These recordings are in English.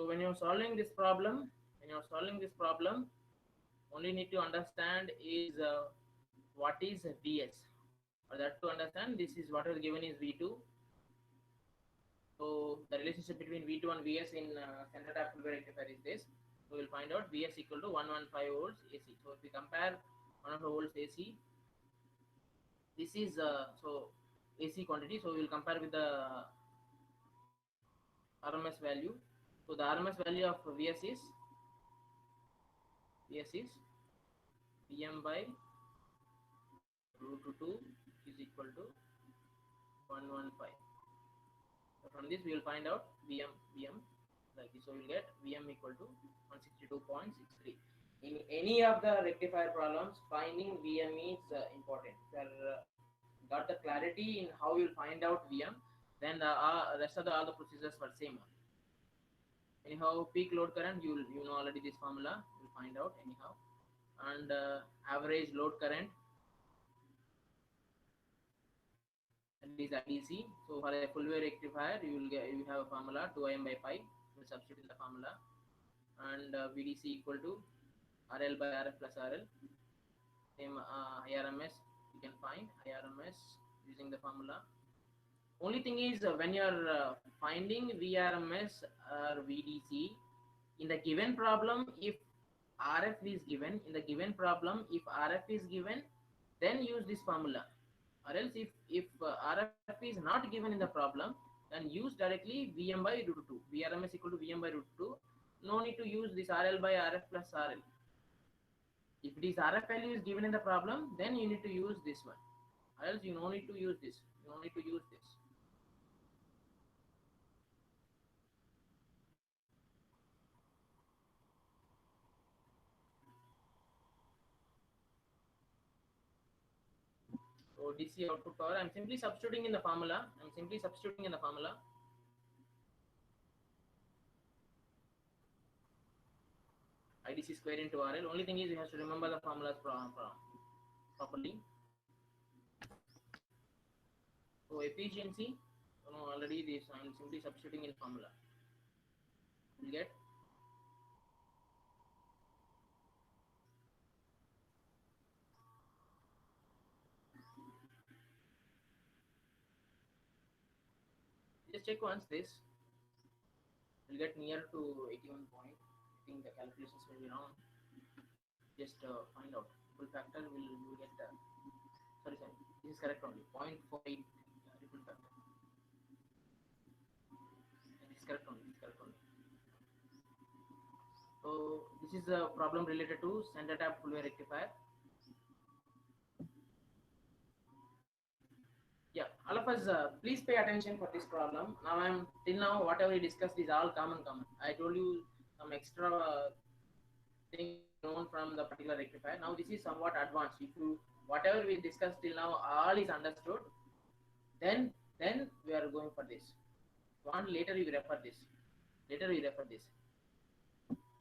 So when you're solving this problem, only need to understand is what is Vs. For that to understand, this is what is given is V2. So the relationship between V2 and Vs in center tap full wave rectifier is this. So we'll find out Vs equal to 115 volts AC. So if we compare 115 volts AC, this is so AC quantity. So we'll compare with the RMS value. So the RMS value of Vs is Vm by root 2 is equal to 115. So from this we will find out Vm like this. So we'll get Vm equal to 162.63. In any of the rectifier problems, finding Vm is important. If you are, got the clarity in how you'll find out Vm, then the rest of all the procedures were same one. Anyhow, peak load current, you know already this formula. You'll find out anyhow, and average load current, that is IDC. So for a full wave rectifier, you have a formula 2Im by pi. You substitute in the formula, and VDC equal to RL by RF plus RL. Same IRMS you can find IRMS using the formula. Only thing is when you are finding VRMS or VDC in the given problem, if RF is given in the given problem, if RF is given, then use this formula. Or else if RF is not given in the problem, then use directly Vm by root 2. VRMS equal to Vm by root 2. No need to use this RL by RF plus RL. If this RF value is given in the problem, then you need to use this one. Or else you no need to use this. You no need to use this. So DC output power, I'm simply substituting in the formula. IDC square into RL. Only thing is you have to remember the formulas properly. So efficiency, you know already this. I'm simply substituting in formula. We'll get just check once this. We'll get near to 81 point. I think the calculations will be wrong. Just find out full factor. Will get sorry. This is correct only 0.48 full factor. This is correct only. So this is a problem related to center tap full wave rectifier. Yeah, all of us, please pay attention for this problem. Now till now whatever we discussed is all common. I told you some extra thing known from the particular rectifier. Now this is somewhat advanced. If you whatever we discussed till now all is understood, then we are going for this. Want later we refer this.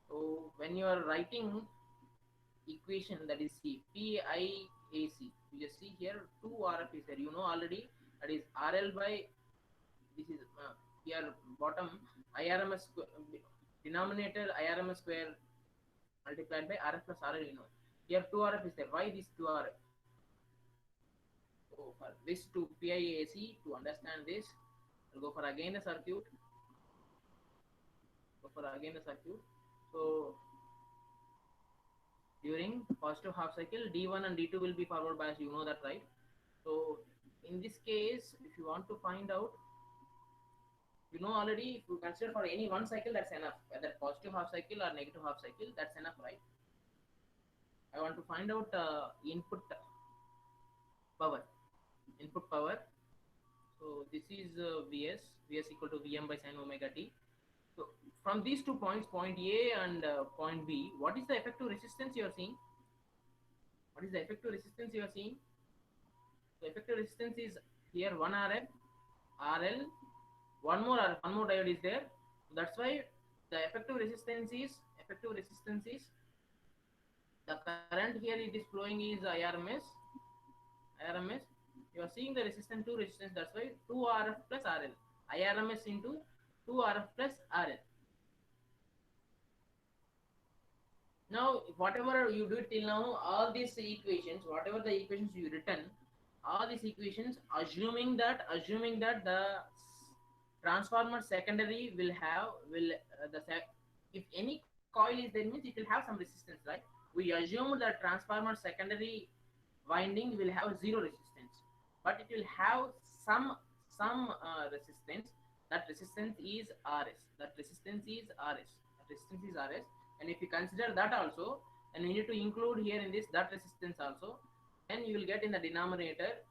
So when you are writing equation, that is C, PIAC, you just see here 2 RF is there. You know already that is RL by, this is here bottom IRMS denominator IRMS square multiplied by RF plus RL. You know here 2 RF is there. Why this 2 RF? So for this to PIAC, to understand this, I'll go for again the circuit. So during positive half cycle, D1 and D2 will be forward bias. You know that, right? So in this case, if you want to find out, you know already, if you consider for any one cycle, that's enough. Whether positive half cycle or negative half cycle, that's enough, right? I want to find out input power. So this is Vs equal to Vm by sin omega t. So from these 2 points, point A and point B, what is the effective resistance you are seeing? The effective resistance is here 1 RL, one more diode is there. So that's why the effective resistance is the current here it is flowing is IRMS. You are seeing the resistance to resistance. That's why 2 RF plus RL. IRMS into 2 RF plus RL. Now, whatever you do till now, all these equations, whatever the equations you written, all these equations, assuming that the transformer secondary will have will if any coil is there means it will have some resistance, right? We assume that transformer secondary winding will have zero resistance, but it will have some resistance. That resistance is rs that resistance is rs that resistance is rs. And if you consider that also, then we need to include here in this that resistance also. Then you will get in the denominator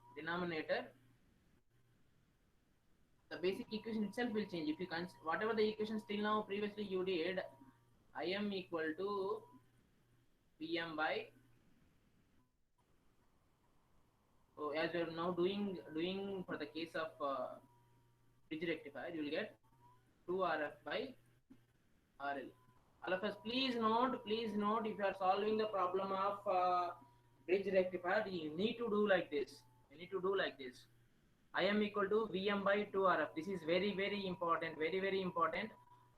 the basic equation itself will change. If you whatever the equation till now previously you did, Im equal to Vm by, so as you are now doing for the case of bridge rectifier, you will get 2 Rf by RL. All of us, please note, if you are solving the problem of bridge rectifier, you need to do like this. You need to do like this. I am equal to Vm by 2 Rf. This is very important, very important.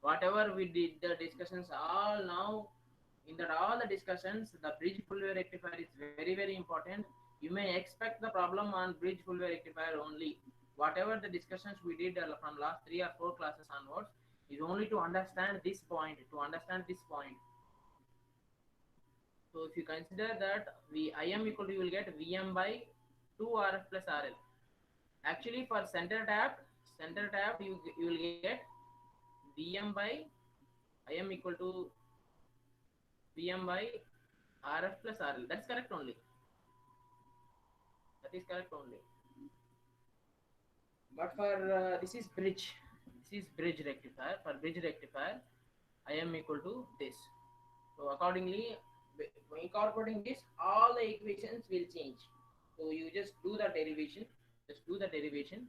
Whatever we did the discussions all now, in that all the discussions, the bridge full wave rectifier is very important. You may expect the problem on bridge full wave rectifier only. Whatever the discussions we did from last 3 or 4 classes onwards is only to understand this point. So if you consider that Im equal to, you will get Vm by 2 Rf plus RL. Actually, for center tap, you will get Vm by Im equal to Vm by Rf plus RL. That's correct only. That is correct only. But for this is bridge rectifier. For bridge rectifier, Im equal to this. So accordingly, by incorporating this, all the equations will change. So you just do the derivation.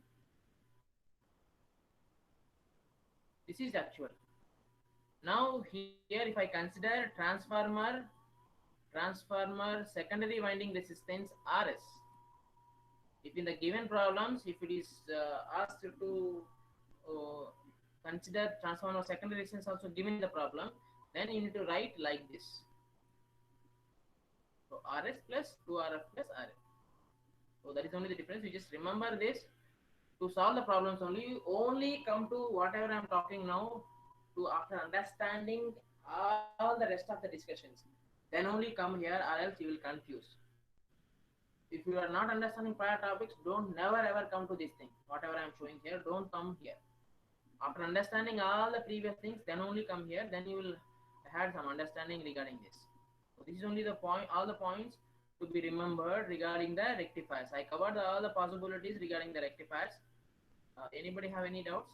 This is actual. Now here, if I consider transformer secondary winding resistance Rs, if in the given problems, if it is asked to uh, consider transformer secondary resistance also given in the problem, then you need to write like this. So Rs plus 2Rf plus Rf. So that is only the difference. You just remember this. To solve the problems only, you only come to whatever I am talking now, to after understanding all the rest of the discussions, then only come here, or else you will confuse. If you are not understanding prior topics, don't never ever come to this thing. Whatever I am showing here, don't come here. After understanding all the previous things, then only come here. Then you will have some understanding regarding this. So this is only the point, all the points to be remembered regarding the rectifiers. I covered all the possibilities regarding the rectifiers. Anybody have any doubts?